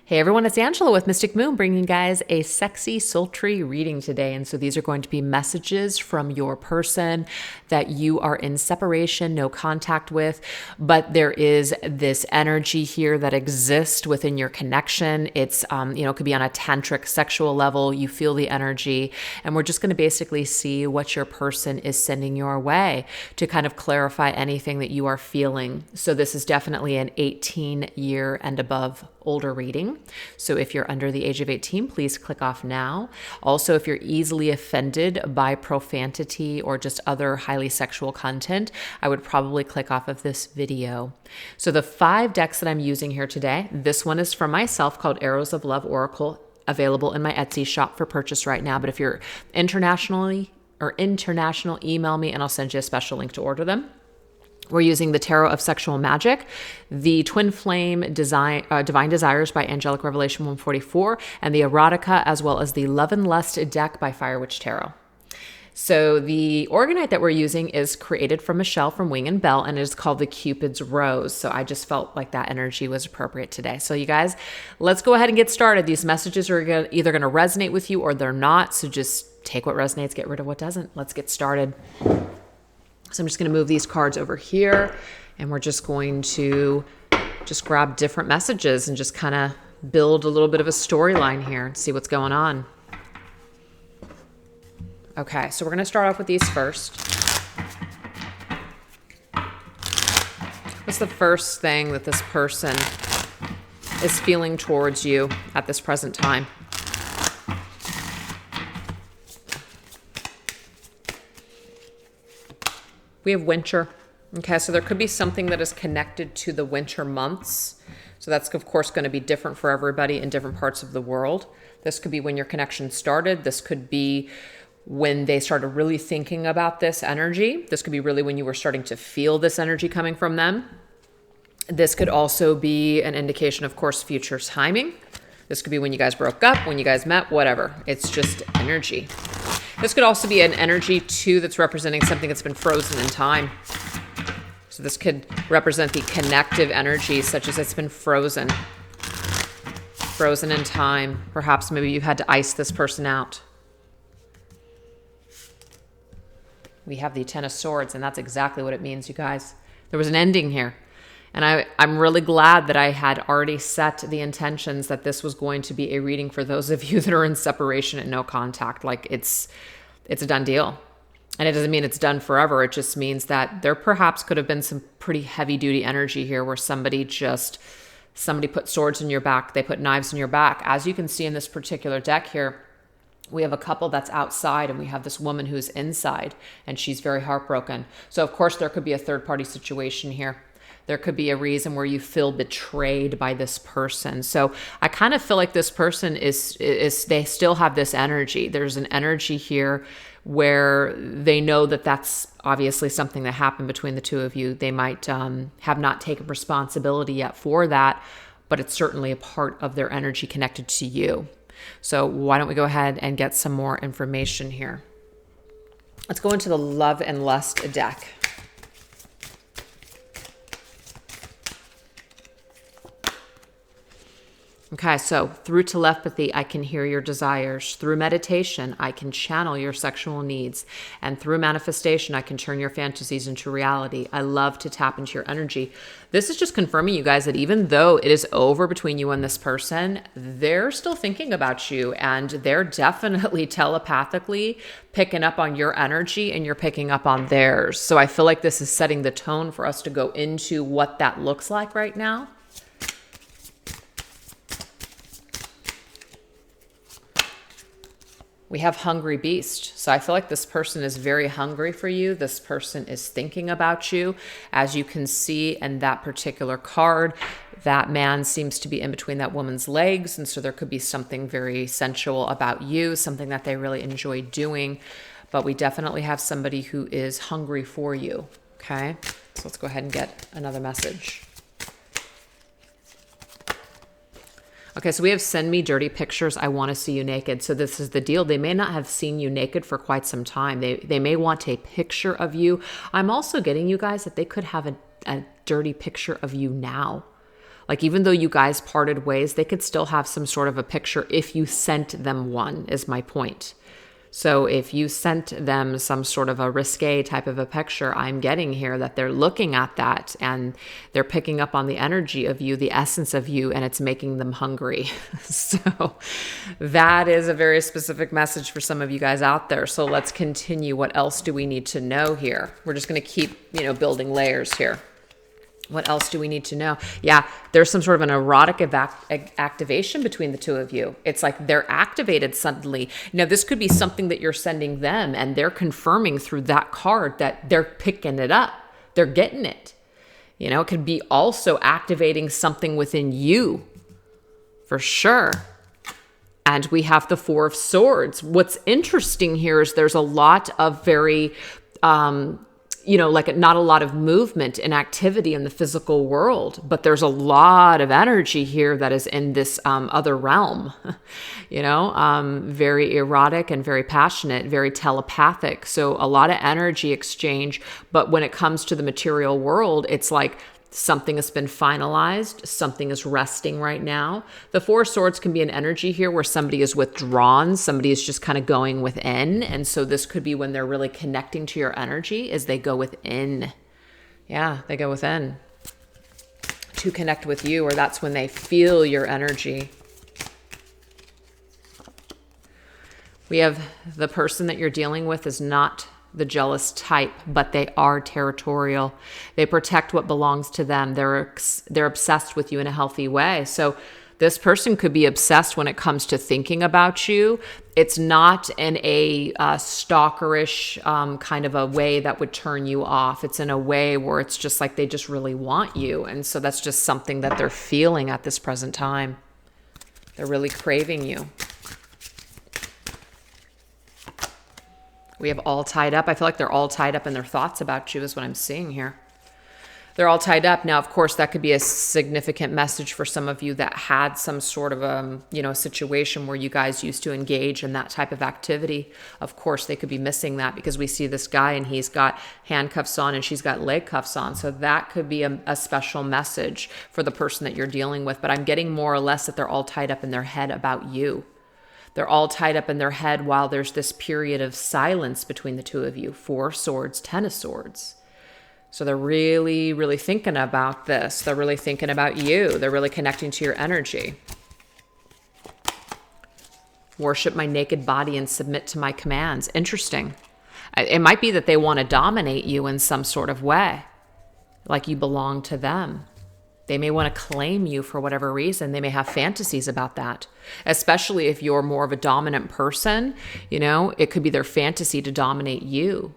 Hey everyone, it's Angela with Mystic Moon bringing you guys a sexy, sultry reading today. And so these are going to be messages from your person that you are in separation, no contact with, but there is this energy here that exists within your connection. It's, it could be on a tantric sexual level. You feel the energy, and we're just going to basically see what your person is sending your way to kind of clarify anything that you are feeling. So this is definitely an 18-year and above older reading. So if you're under the age of 18, please click off now. Also, if you're easily offended by profanity or just other highly sexual content, I would probably click off of this video. So the 5 decks that I'm using here today, this one is from myself called Arrows of Love Oracle, available in my Etsy shop for purchase right now. But if you're international, email me and I'll send you a special link to order them. We're using the Tarot of Sexual Magic, the Twin Flame Divine Desires by Angelic Revelation 144, and the Erotica, as well as the Love and Lust deck by Fire Witch Tarot. So the Orgonite that we're using is created from Michele from Wing and Bell, and it is called the Cupid's Rose. So I just felt like that energy was appropriate today. So you guys, let's go ahead and get started. These messages are either going to resonate with you or they're not. So just take what resonates, get rid of what doesn't. Let's get started. So I'm just going to move these cards over here, and we're just going to just grab different messages and just kind of build a little bit of a storyline here and see what's going on. Okay, so we're going to start off with these first. What's the first thing that this person is feeling towards you at this present time? We have winter. Okay, so there could be something that is connected to the winter months. So that's, of course, going to be different for everybody in different parts of the world. This could be when your connection started. This could be when they started really thinking about this energy. This could be really when you were starting to feel this energy coming from them. This could also be an indication, of course, future timing. This could be when you guys broke up, when you guys met, whatever. It's just energy. This could also be an energy, too, that's representing something that's been frozen in time. So this could represent the connective energy, such as it's been frozen. Frozen in time. Perhaps maybe you had to ice this person out. We have the Ten of Swords, and that's exactly what it means, you guys. There was an ending here. And I'm really glad that I had already set the intentions that this was going to be a reading for those of you that are in separation and no contact. Like it's a done deal. And it doesn't mean it's done forever. It just means that there perhaps could have been some pretty heavy duty energy here where somebody put swords in your back. They put knives in your back. As you can see in this particular deck here, we have a couple that's outside and we have this woman who's inside and she's very heartbroken. So of course there could be a third party situation here. There could be a reason where you feel betrayed by this person. So I kind of feel like this person they still have this energy. There's an energy here where they know that that's obviously something that happened between the two of you. They might have not taken responsibility yet for that, but it's certainly a part of their energy connected to you. So why don't we go ahead and get some more information here? Let's go into the Love and Lust deck. Okay, so through telepathy, I can hear your desires. Through meditation, I can channel your sexual needs. And through manifestation, I can turn your fantasies into reality. I love to tap into your energy. This is just confirming, you guys, that even though it is over between you and this person, they're still thinking about you. And they're definitely telepathically picking up on your energy and you're picking up on theirs. So I feel like this is setting the tone for us to go into what that looks like right now. We have Hungry Beast. So I feel like this person is very hungry for you. This person is thinking about you. As you can see in that particular card, that man seems to be in between that woman's legs. And so there could be something very sensual about you, something that they really enjoy doing. But we definitely have somebody who is hungry for you. Okay, so let's go ahead and get another message. Okay, so we have send me dirty pictures. I want to see you naked. So this is the deal. They may not have seen you naked for quite some time. They may want a picture of you. I'm also getting you guys that they could have a dirty picture of you now. Like, even though you guys parted ways, they could still have some sort of a picture if you sent them one, is my point. So if you sent them some sort of a risque type of a picture, I'm getting here that they're looking at that and they're picking up on the energy of you, the essence of you, and it's making them hungry. So that is a very specific message for some of you guys out there. So let's continue. What else do we need to know here? We're just going to keep, building layers here. What else do we need to know? Yeah, there's some sort of an erotic activation between the two of you. It's like they're activated suddenly. Now, this could be something that you're sending them and they're confirming through that card that they're picking it up. They're getting it. It could be also activating something within you, for sure. And we have the Four of Swords. What's interesting here is there's a lot of very... like not a lot of movement and activity in the physical world, but there's a lot of energy here that is in this other realm, very erotic and very passionate, very telepathic. So a lot of energy exchange. But when it comes to the material world, it's like something has been finalized. Something is resting right now. The Four of Swords can be an energy here where somebody is withdrawn. Somebody is just kind of going within. And so this could be when they're really connecting to your energy as they go within. Yeah, they go within to connect with you, or that's when they feel your energy. We have the person that you're dealing with is not the jealous type, but they are territorial. They protect what belongs to them. They're obsessed with you in a healthy way. So this person could be obsessed when it comes to thinking about you. It's not in a stalkerish kind of a way that would turn you off. It's in a way where it's just like they just really want you. And so that's just something that they're feeling at this present time. They're really craving you. We have all tied up. I feel like they're all tied up in their thoughts about you is what I'm seeing here. They're all tied up. Now, of course, that could be a significant message for some of you that had some sort of a situation where you guys used to engage in that type of activity. Of course, they could be missing that because we see this guy and he's got handcuffs on and she's got leg cuffs on. So that could be a special message for the person that you're dealing with. But I'm getting more or less that they're all tied up in their head about you. They're all tied up in their head while there's this period of silence between the two of you. Four of Swords, Ten of Swords. So they're really, really thinking about this. They're really thinking about you. They're really connecting to your energy. Worship my naked body and submit to my commands. Interesting. It might be that they want to dominate you in some sort of way, like you belong to them. They may want to claim you for whatever reason. They may have fantasies about that, especially if you're more of a dominant person. It could be their fantasy to dominate you.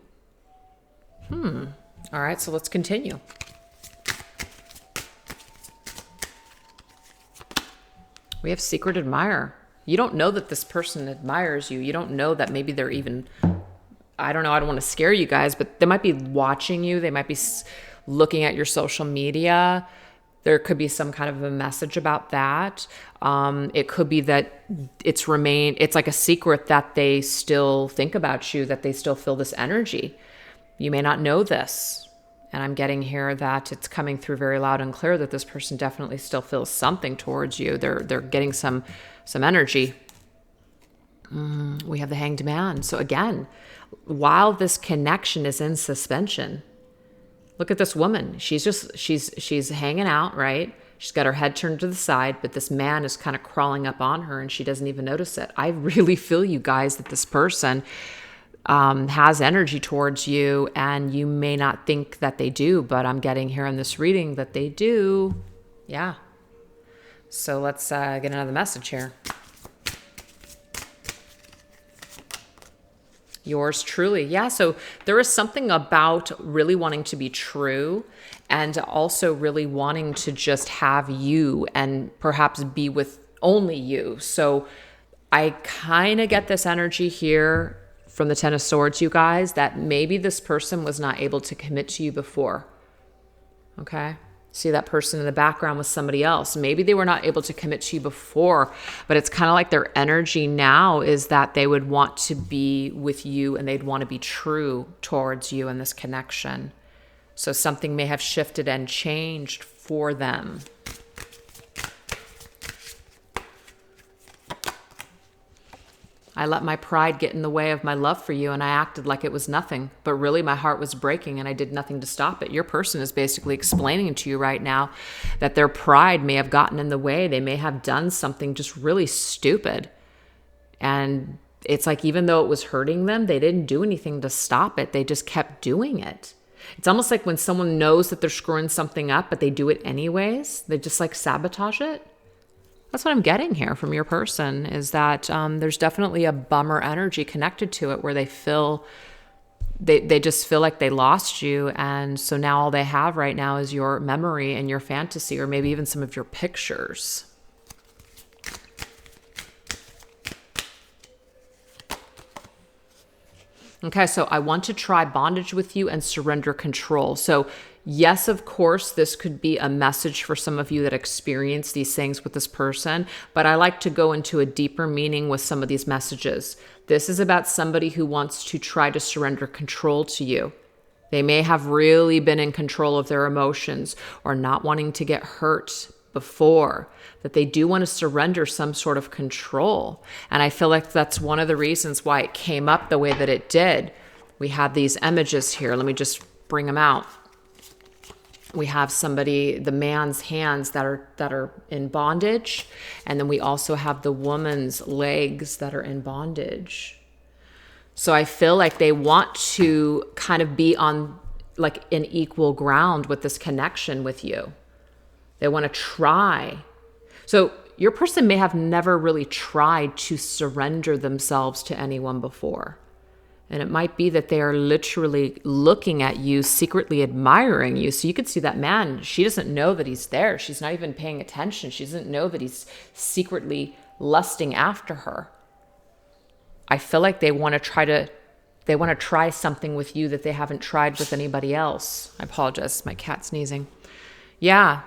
All right, so let's continue. We have Secret Admirer. You don't know that this person admires you. You don't know that maybe they're even, I don't know, I don't want to scare you guys, but they might be watching you. They might be looking at your social media. There could be some kind of a message about that. It could be that it's like a secret that they still think about you, that they still feel this energy. You may not know this. And I'm getting here that it's coming through very loud and clear that this person definitely still feels something towards you. They're getting some energy. We have the Hanged Man. So again, while this connection is in suspension, look at this woman. She's hanging out, right? She's got her head turned to the side, but this man is kind of crawling up on her and she doesn't even notice it. I really feel you guys that this person has energy towards you, and you may not think that they do, but I'm getting here in this reading that they do. Yeah. So let's get another message here. Yours truly. Yeah, so there is something about really wanting to be true and also really wanting to just have you and perhaps be with only you. So I kind of get this energy here from the Ten of Swords, you guys, that maybe this person was not able to commit to you before. Okay? See that person in the background with somebody else. Maybe they were not able to commit to you before, but it's kind of like their energy now is that they would want to be with you and they'd want to be true towards you in this connection. So something may have shifted and changed for them. I let my pride get in the way of my love for you, and I acted like it was nothing. But really, my heart was breaking, and I did nothing to stop it. Your person is basically explaining to you right now that their pride may have gotten in the way. They may have done something just really stupid. And it's like, even though it was hurting them, they didn't do anything to stop it. They just kept doing it. It's almost like when someone knows that they're screwing something up, but they do it anyways. They just like sabotage it. That's what I'm getting here from your person, is that there's definitely a bummer energy connected to it, where they feel, they just feel like they lost you. And so now all they have right now is your memory and your fantasy, or maybe even some of your pictures. Okay, so I want to try bondage with you and surrender control. So yes, of course, this could be a message for some of you that experience these things with this person, but I like to go into a deeper meaning with some of these messages. This is about somebody who wants to try to surrender control to you. They may have really been in control of their emotions, or not wanting to get hurt before, that they do want to surrender some sort of control. And I feel like that's one of the reasons why it came up the way that it did. We have these images here. Let me just bring them out. We have somebody, the man's hands that are in bondage, and then we also have the woman's legs that are in bondage. So I feel like they want to kind of be on like an equal ground with this connection with you. They want to try. So your person may have never really tried to surrender themselves to anyone before. And it might be that they are literally looking at you, secretly admiring you. So you could see that man, she doesn't know that he's there. She's not even paying attention. She doesn't know that he's secretly lusting after her. I feel like they want to try something with you that they haven't tried with anybody else. I apologize, my cat's sneezing. Yeah.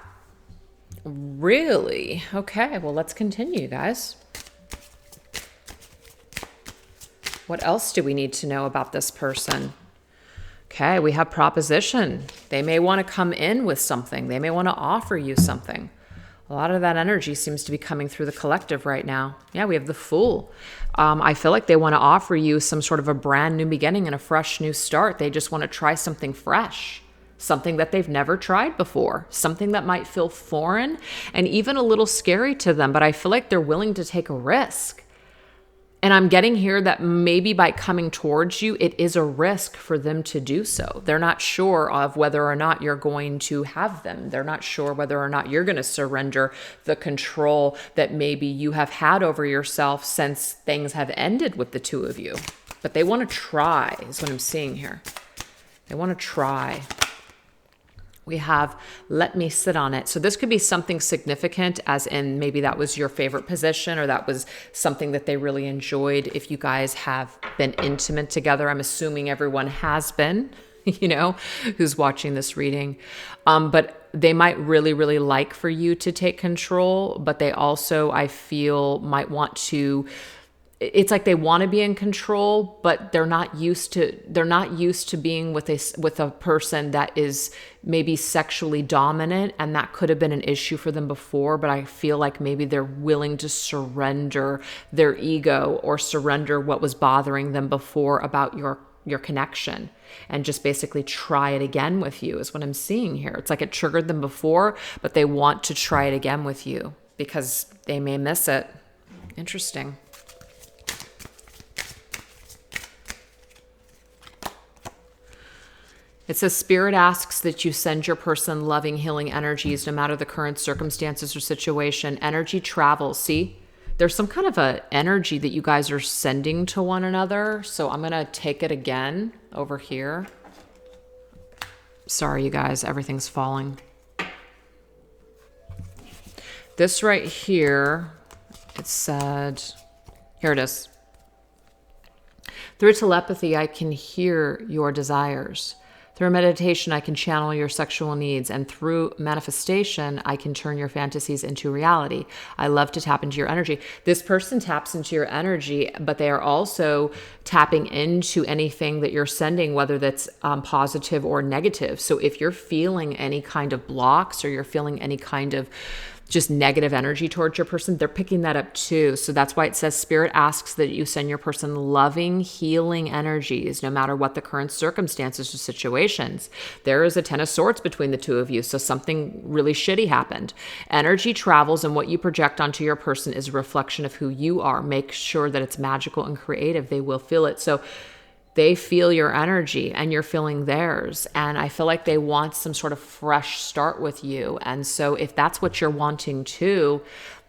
Really? Okay, well, let's continue, guys. What else do we need to know about this person? Okay, we have proposition. They may want to come in with something. They may want to offer you something. A lot of that energy seems to be coming through the collective right now. Yeah, we have the Fool. I feel like they want to offer you some sort of a brand new beginning and a fresh new start. They just want to try something fresh. Something that they've never tried before, something that might feel foreign and even a little scary to them, but I feel like they're willing to take a risk. And I'm getting here that maybe by coming towards you, it is a risk for them to do so. They're not sure of whether or not you're going to have them. They're not sure whether or not you're going to surrender the control that maybe you have had over yourself since things have ended with the two of you. But they want to try, is what I'm seeing here. They want to try. We have, let me sit on it. So this could be something significant, as in maybe that was your favorite position, or that was something that they really enjoyed. If you guys have been intimate together, I'm assuming everyone has been, who's watching this reading. But they might really, really like for you to take control, but they also, I feel, might want to, it's like they want to be in control, but they're not used to being with a person that is maybe sexually dominant, and that could have been an issue for them before. But I feel like maybe they're willing to surrender their ego, or surrender what was bothering them before about your connection, and just basically try it again with you, is what I'm seeing here. It's like it triggered them before, but they want to try it again with you because they may miss it. Interesting. It says, Spirit asks that you send your person loving, healing energies, no matter the current circumstances or situation. Energy travels. See, there's some kind of a energy that you guys are sending to one another. So I'm going to take it again over here. Sorry, you guys, everything's falling. This right here, it said, here it is. Through telepathy, I can hear your desires. Through meditation, I can channel your sexual needs, and through manifestation, I can turn your fantasies into reality. I love to tap into your energy. This person taps into your energy, but they are also tapping into anything that you're sending, whether that's positive or negative. So if you're feeling any kind of blocks, or you're feeling any kind of just negative energy towards your person, they're picking that up too. So that's why it says Spirit asks that you send your person loving, healing energies, no matter what the current circumstances or situations. There is a 10 of Swords between the two of you, so something really shitty happened. Energy travels, and what you project onto your person is a reflection of who you are. Make sure that it's magical and creative. They will feel it. So they feel your energy and you're feeling theirs. And I feel like they want some sort of fresh start with you. And so if that's what you're wanting too,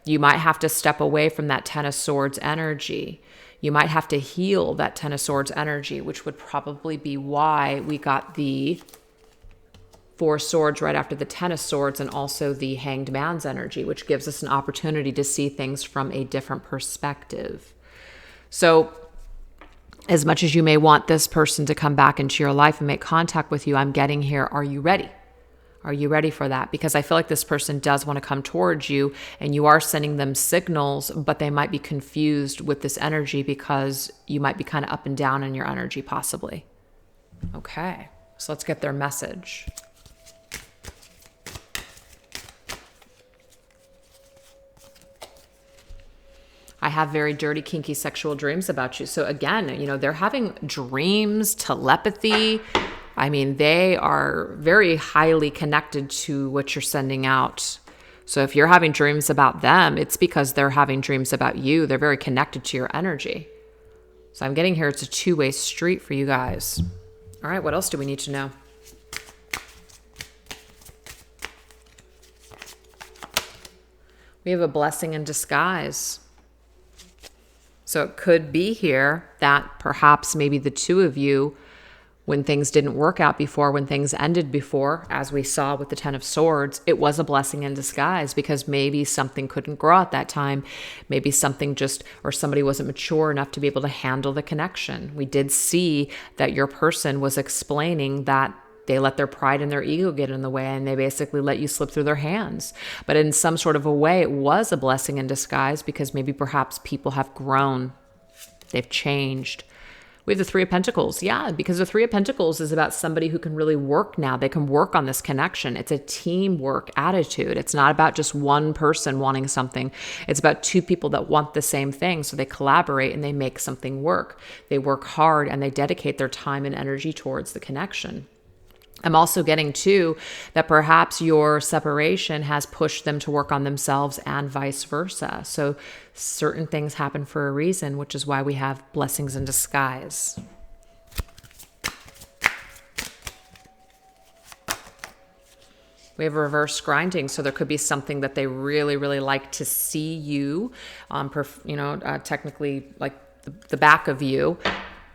you might have to step away from that 10 of Swords energy. You might have to heal that 10 of Swords energy, which would probably be why we got the 4 Swords right after the 10 of Swords, and also the Hanged Man's energy, which gives us an opportunity to see things from a different perspective. So as much as you may want this person to come back into your life and make contact with you, I'm getting here, are you ready? Are you ready for that? Because I feel like this person does want to come towards you, and you are sending them signals, but they might be confused with this energy because you might be kind of up and down in your energy possibly. Okay, so let's get their message. I have very dirty, kinky sexual dreams about you. So again, you know, they're having dreams, telepathy. I mean, they are very highly connected to what you're sending out. So if you're having dreams about them, it's because they're having dreams about you. They're very connected to your energy. So I'm getting here, it's a two-way street for you guys. All right, what else do we need to know? We have a blessing in disguise. So it could be here that perhaps maybe the two of you, when things didn't work out before, when things ended before, as we saw with the 10 of Swords, it was a blessing in disguise because maybe something couldn't grow at that time. Maybe something just, or somebody wasn't mature enough to be able to handle the connection. We did see that your person was explaining that they let their pride and their ego get in the way, and they basically let you slip through their hands. But in some sort of a way, it was a blessing in disguise because maybe perhaps people have grown. They've changed. We have the Three of Pentacles. Yeah, because the Three of Pentacles is about somebody who can really work now. They can work on this connection. It's a teamwork attitude. It's not about just one person wanting something. It's about two people that want the same thing. So they collaborate and they make something work. They work hard and they dedicate their time and energy towards the connection. I'm also getting too that perhaps your separation has pushed them to work on themselves and vice versa. So certain things happen for a reason, which is why we have blessings in disguise. We have reverse grinding. So there could be something that they really, really like to see you, technically like the back of you,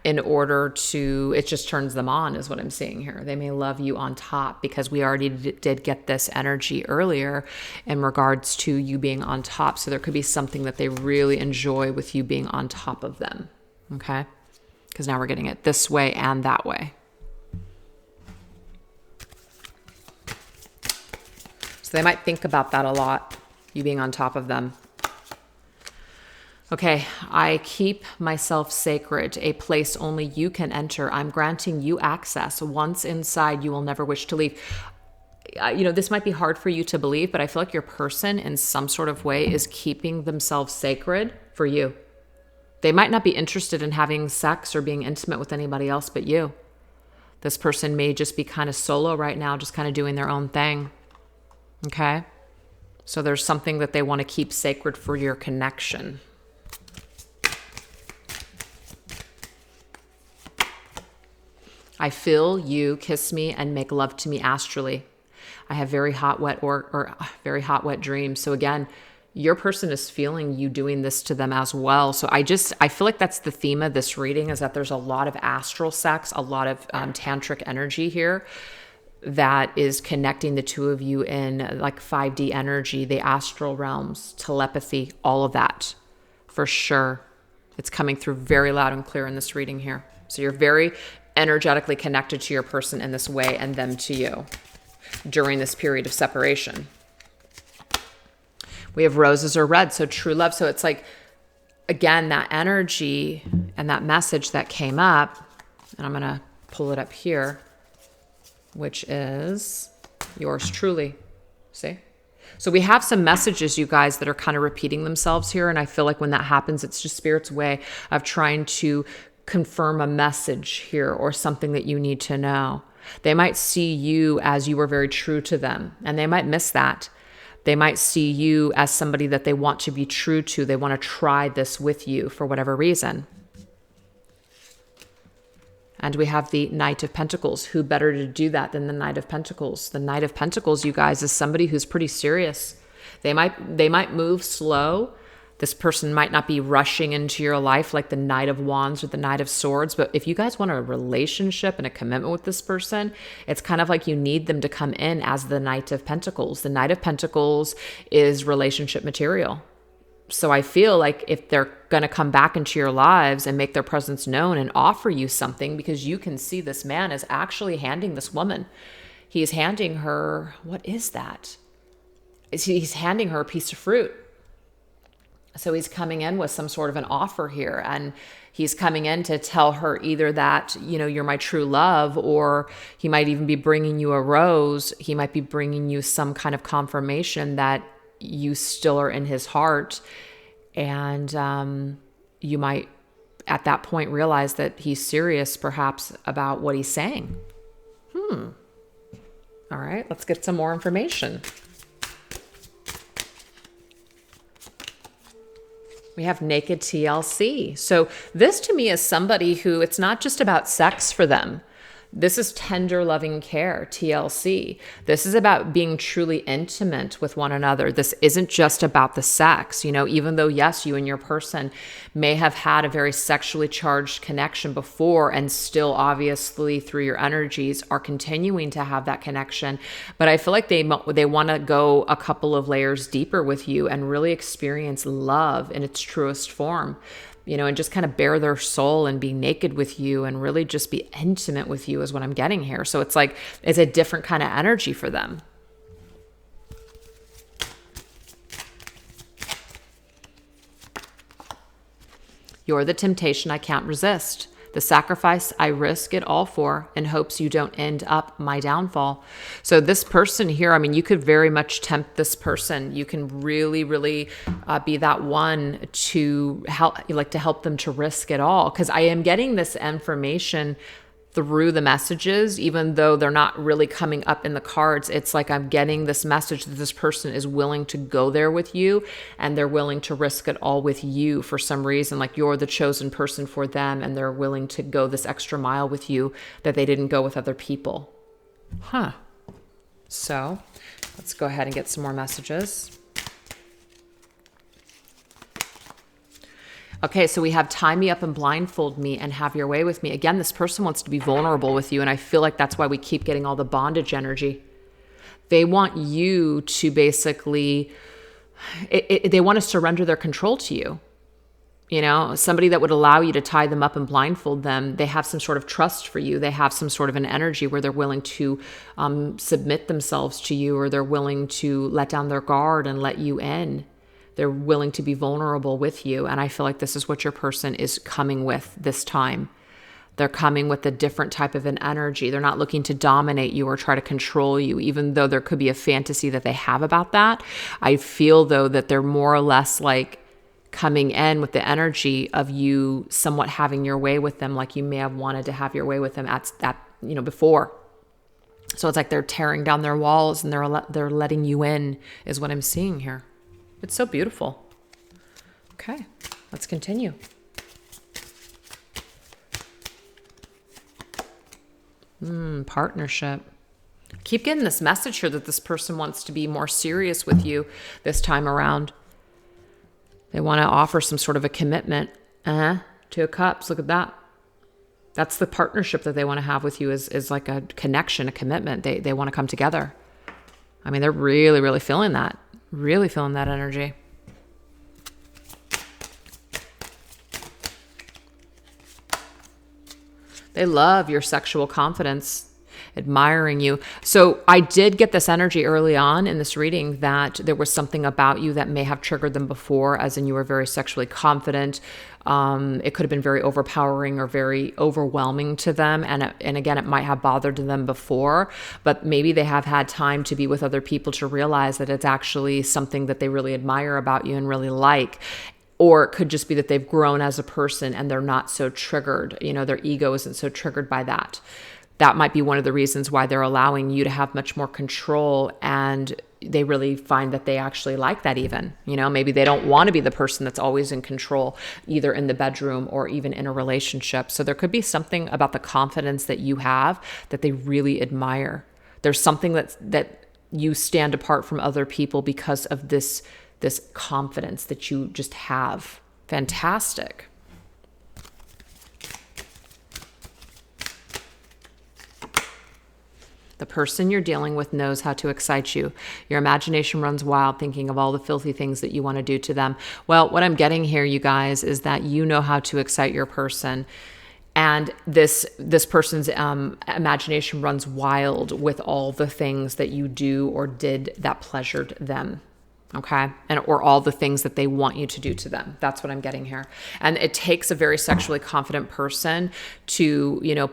in order to, it just turns them on is what I'm seeing here. They may love you on top because we already did get this energy earlier in regards to you being on top. So there could be something that they really enjoy with you being on top of them. Okay. Because now we're getting it this way and that way. So they might think about that a lot, you being on top of them. Okay, I keep myself sacred, a place only you can enter. I'm granting you access. Once inside, you will never wish to leave. This might be hard for you to believe, but I feel like your person in some sort of way is keeping themselves sacred for you. They might not be interested in having sex or being intimate with anybody else but you. This person may just be kind of solo right now, just kind of doing their own thing. Okay? So there's something that they want to keep sacred for your connection. I feel you kiss me and make love to me astrally. I have very hot, wet, or very hot, wet dreams. So again, your person is feeling you doing this to them as well. So I feel like that's the theme of this reading, is that there's a lot of astral sex, a lot of tantric energy here that is connecting the two of you in like 5D energy, the astral realms, telepathy, all of that for sure. It's coming through very loud and clear in this reading here. So you're very energetically connected to your person in this way, and them to you during this period of separation. We have roses or red, so true love. So it's like, again, that energy and that message that came up, and I'm going to pull it up here, which is yours truly. See? So we have some messages, you guys, that are kind of repeating themselves here. And I feel like when that happens, it's just Spirit's way of trying to confirm a message here or something that you need to know. They might see you as you were very true to them, and they might miss that. They might see you as somebody that they want to be true to. They want to try this with you for whatever reason. And we have the Knight of Pentacles. Who better to do that than the Knight of Pentacles? The Knight of Pentacles, you guys, is somebody who's pretty serious. They might move slow. This person might not be rushing into your life like the Knight of Wands or the Knight of Swords. But if you guys want a relationship and a commitment with this person, it's kind of like you need them to come in as the Knight of Pentacles. The Knight of Pentacles is relationship material. So I feel like if they're going to come back into your lives and make their presence known and offer you something, because you can see this man is actually handing this woman, he's handing her, what is that? He's handing her a piece of fruit. So he's coming in with some sort of an offer here, and he's coming in to tell her either that, you know, you're my true love, or he might even be bringing you a rose. He might be bringing you some kind of confirmation that you still are in his heart. And you might at that point realize that he's serious perhaps about what he's saying. All right, let's get some more information. We have naked TLC. So this to me is somebody who, it's not just about sex for them. This is tender, loving care, TLC. This is about being truly intimate with one another. This isn't just about the sex. You know, even though, yes, you and your person may have had a very sexually charged connection before, and still obviously through your energies are continuing to have that connection. But I feel like they want to go a couple of layers deeper with you and really experience love in its truest form. You know, and just kind of bare their soul and be naked with you and really just be intimate with you is what I'm getting here. So it's like, it's a different kind of energy for them. You're the temptation I can't resist. The sacrifice I risk it all for in hopes you don't end up my downfall. So this person here, I mean, you could very much tempt this person. You can really, really be that one to help them to risk it all. Because I am getting this information through the messages, even though they're not really coming up in the cards. It's like I'm getting this message that this person is willing to go there with you, and they're willing to risk it all with you for some reason. Like you're the chosen person for them, and they're willing to go this extra mile with you that they didn't go with other people. So let's go ahead and get some more messages. Okay, so we have tie me up and blindfold me and have your way with me. Again, this person wants to be vulnerable with you, and I feel like that's why we keep getting all the bondage energy. They want you to basically, they want to surrender their control to you. You know, somebody that would allow you to tie them up and blindfold them, they have some sort of trust for you. They have some sort of an energy where they're willing to submit themselves to you, or they're willing to let down their guard and let you in. They're willing to be vulnerable with you. And I feel like this is what your person is coming with this time. They're coming with a different type of an energy. They're not looking to dominate you or try to control you, even though there could be a fantasy that they have about that. I feel, though, that they're more or less like coming in with the energy of you somewhat having your way with them, like you may have wanted to have your way with them at that, you know, before. So it's like they're tearing down their walls and they're letting you in, is what I'm seeing here. It's so beautiful. Okay, let's continue. Partnership. Keep getting this message here that this person wants to be more serious with you this time around. They want to offer some sort of a commitment. Two of Cups, look at that. That's the partnership that they want to have with you, is like a connection, a commitment. They want to come together. I mean, they're really, really feeling that. Really feeling that energy. They love your sexual confidence. admiring you. So I did get this energy early on in this reading that there was something about you that may have triggered them before, as in you were very sexually confident. It could have been very overpowering or very overwhelming to them. And again, it might have bothered them before, but maybe they have had time to be with other people to realize that it's actually something that they really admire about you and really like. Or it could just be that they've grown as a person and they're not so triggered. You know, their ego isn't so triggered by that. That might be one of the reasons why they're allowing you to have much more control, and they really find that they actually like that even. You know, maybe they don't want to be the person that's always in control, either in the bedroom or even in a relationship. So there could be something about the confidence that you have that they really admire. There's something that you stand apart from other people because of this confidence that you just have. Fantastic. The person you're dealing with knows how to excite you. Your imagination runs wild thinking of all the filthy things that you want to do to them. Well, what I'm getting here, you guys, is that you know how to excite your person. And this person's imagination runs wild with all the things that you do or did that pleasured them. Okay. Or all the things that they want you to do to them. That's what I'm getting here. And it takes a very sexually confident person to, you know,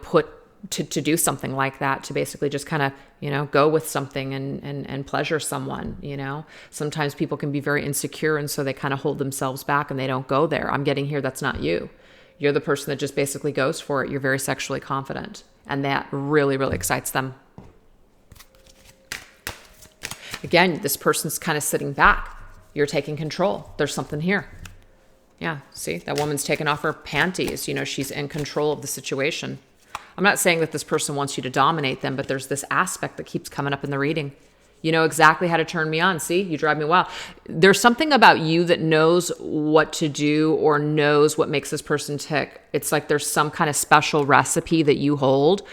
to do something like that, to basically just kind of, you know, go with something and pleasure someone. You know, sometimes people can be very insecure, and so they kind of hold themselves back and they don't go there. I'm getting here, that's not you. You're the person that just basically goes for it. You're very sexually confident, and that really, really excites them. Again, this person's kind of sitting back. You're taking control. There's something here. Yeah, see, that woman's taking off her panties. You know, she's in control of the situation. I'm not saying that this person wants you to dominate them, but there's this aspect that keeps coming up in the reading. You know exactly how to turn me on. See, you drive me wild. There's something about you that knows what to do or knows what makes this person tick. It's like there's some kind of special recipe that you hold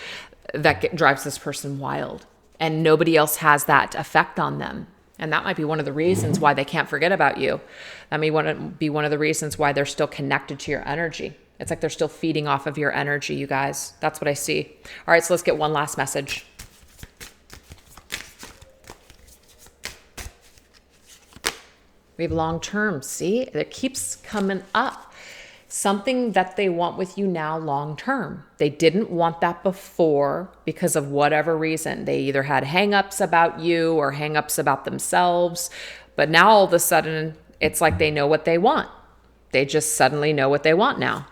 that drives this person wild. And nobody else has that effect on them. And that might be one of the reasons why they can't forget about you. That may be one of the reasons why they're still connected to your energy. It's like they're still feeding off of your energy, you guys. That's what I see. All right, so let's get one last message. We have long term. See, it keeps coming up. Something that they want with you now long term. They didn't want that before because of whatever reason. They either had hangups about you or hangups about themselves. But now all of a sudden, it's like they know what they want. They just suddenly know what they want now,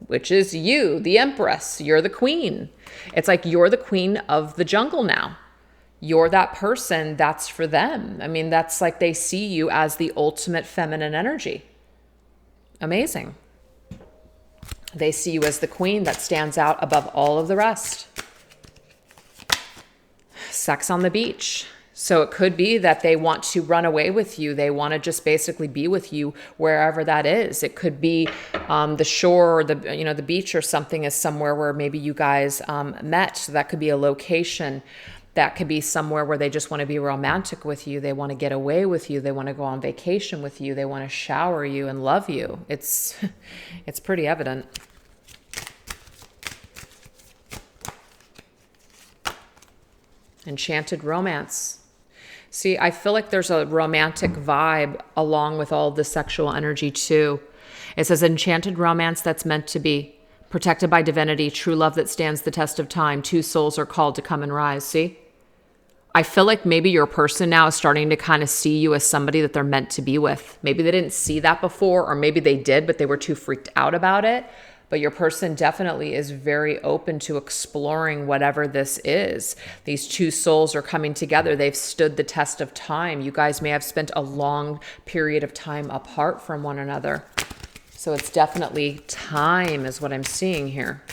which is you, the Empress. You're the queen. It's like you're the queen of the jungle now. You're that person that's for them. I mean, that's like they see you as the ultimate feminine energy. Amazing. They see you as the queen that stands out above all of the rest. Sex on the beach. So it could be that they want to run away with you. They want to just basically be with you wherever that is. It could be the shore or the beach or something is somewhere where maybe you guys met. So that could be a location. That could be somewhere where they just want to be romantic with you. They want to get away with you. They want to go on vacation with you. They want to shower you and love you. It's pretty evident. Enchanted Romance. See, I feel like there's a romantic vibe along with all the sexual energy too. It says enchanted romance that's meant to be. Protected by divinity, true love that stands the test of time. Two souls are called to come and rise. See? I feel like maybe your person now is starting to kind of see you as somebody that they're meant to be with. Maybe they didn't see that before, or maybe they did, but they were too freaked out about it. But your person definitely is very open to exploring whatever this is. These two souls are coming together. They've stood the test of time. You guys may have spent a long period of time apart from one another. So it's definitely time is what I'm seeing here.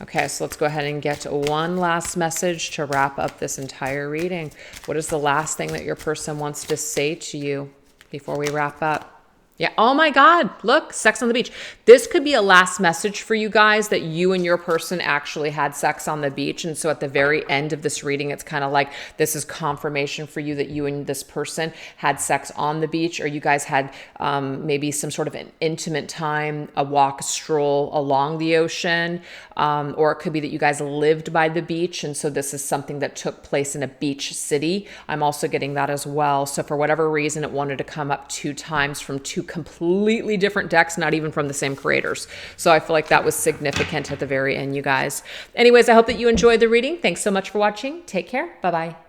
Okay, so let's go ahead and get one last message to wrap up this entire reading. What is the last thing that your person wants to say to you before we wrap up? Yeah. Oh my God. Look, sex on the beach. This could be a last message for you guys that you and your person actually had sex on the beach. And so at the very end of this reading, it's kind of like this is confirmation for you that you and this person had sex on the beach, or you guys had maybe some sort of an intimate time, a walk, a stroll along the ocean. Or it could be that you guys lived by the beach. And so this is something that took place in a beach city. I'm also getting that as well. So for whatever reason, it wanted to come up 2 times from 2 completely different decks, not even from the same creators. So I feel like that was significant at the very end, you guys. Anyways, I hope that you enjoyed the reading. Thanks so much for watching. Take care. Bye-bye.